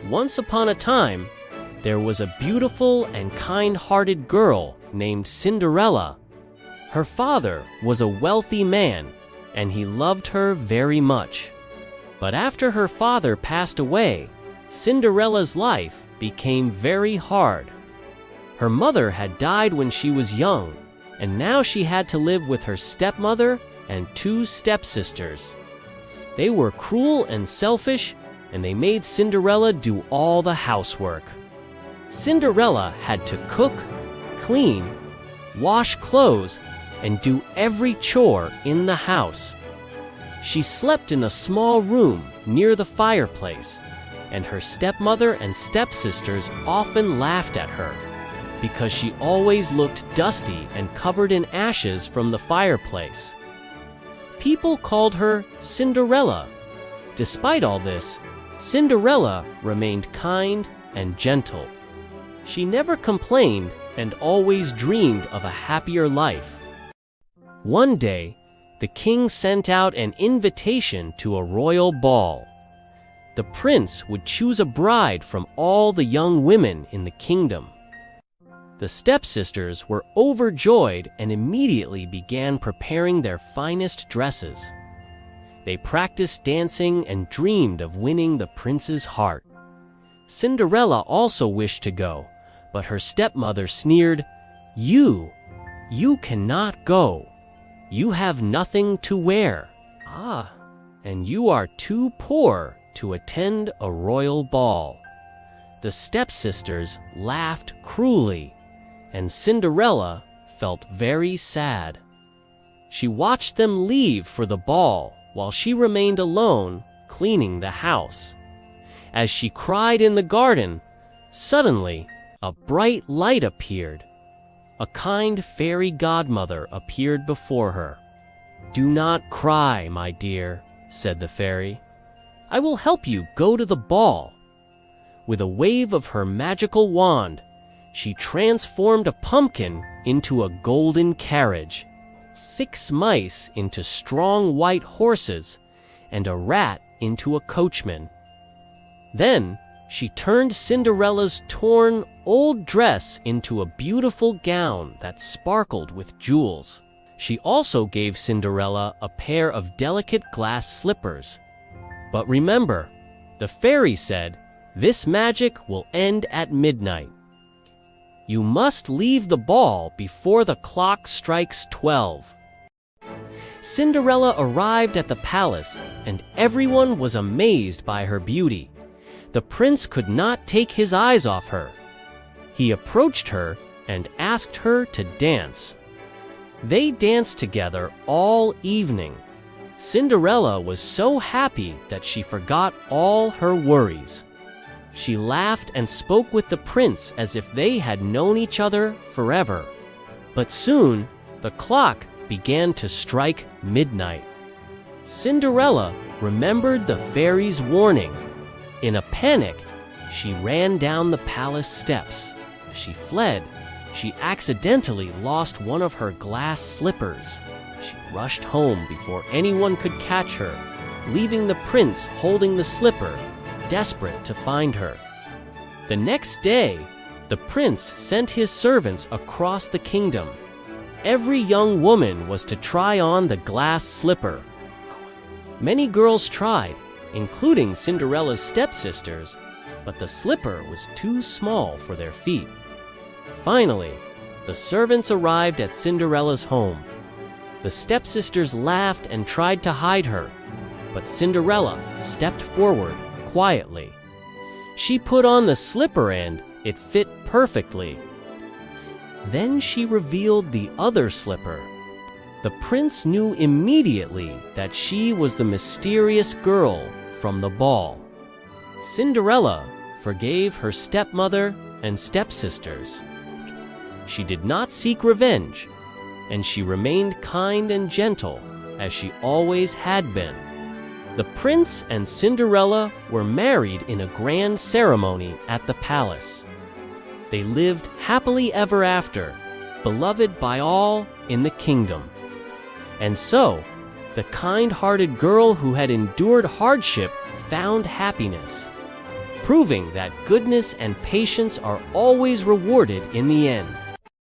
Once upon a time, there was a beautiful and kind-hearted girl named Cinderella. Her father was a wealthy man, and he loved her very much. But after her father passed away, Cinderella's life became very hard. Her mother had died when she was young, and now she had to live with her stepmother and two stepsisters. They were cruel and selfish, and they made Cinderella do all the housework. Cinderella had to cook, clean, wash clothes, and do every chore in the house. She slept in a small room near the fireplace, and her stepmother and stepsisters often laughed at her because she always looked dusty and covered in ashes from the fireplace. People called her Cinderella. Despite all this, Cinderella remained kind and gentle. She never complained and always dreamed of a happier life. One day, the king sent out an invitation to a royal ball. The prince would choose a bride from all the young women in the kingdom. The stepsisters were overjoyed and immediately began preparing their finest dresses. They practiced dancing and dreamed of winning the prince's heart. Cinderella also wished to go, but her stepmother sneered, You cannot go. You have nothing to wear. And you are too poor to attend a royal ball." The stepsisters laughed cruelly, and Cinderella felt very sad. She watched them leave for the ball while she remained alone cleaning the house. As she cried in the garden, suddenly a bright light appeared. A kind fairy godmother appeared before her. "Do not cry, my dear," said the fairy. "I will help you go to the ball." With a wave of her magical wand, she transformed a pumpkin into a golden carriage, 6 mice into strong white horses, and a rat into a coachman. Then she turned Cinderella's torn, old dress into a beautiful gown that sparkled with jewels. She also gave Cinderella a pair of delicate glass slippers. But remember, the fairy said, "This magic will end at midnight. You must leave the ball before the clock strikes 12. Cinderella arrived at the palace, and everyone was amazed by her beauty. The prince could not take his eyes off her. He approached her and asked her to dance. They danced together all evening. Cinderella was so happy that she forgot all her worries. She laughed and spoke with the prince as if they had known each other forever. But soon, the clock began to strike midnight. Cinderella remembered the fairy's warning. In a panic, she ran down the palace steps. As she fled, she accidentally lost one of her glass slippers. She rushed home before anyone could catch her, leaving the prince holding the slipper, desperate to find her. The next day, the prince sent his servants across the kingdom. Every young woman was to try on the glass slipper. Many girls tried, including Cinderella's stepsisters, but the slipper was too small for their feet. Finally, the servants arrived at Cinderella's home. The stepsisters laughed and tried to hide her, but Cinderella stepped forward quietly. She put on the slipper and it fit perfectly. Then she revealed the other slipper. The prince knew immediately that she was the mysterious girl from the ball. Cinderella forgave her stepmother and stepsisters. She did not seek revenge, and she remained kind and gentle as she always had been. The prince and Cinderella were married in a grand ceremony at the palace. They lived happily ever after, beloved by all in the kingdom. And so, the kind-hearted girl who had endured hardship found happiness. proving that goodness and patience are always rewarded in the end.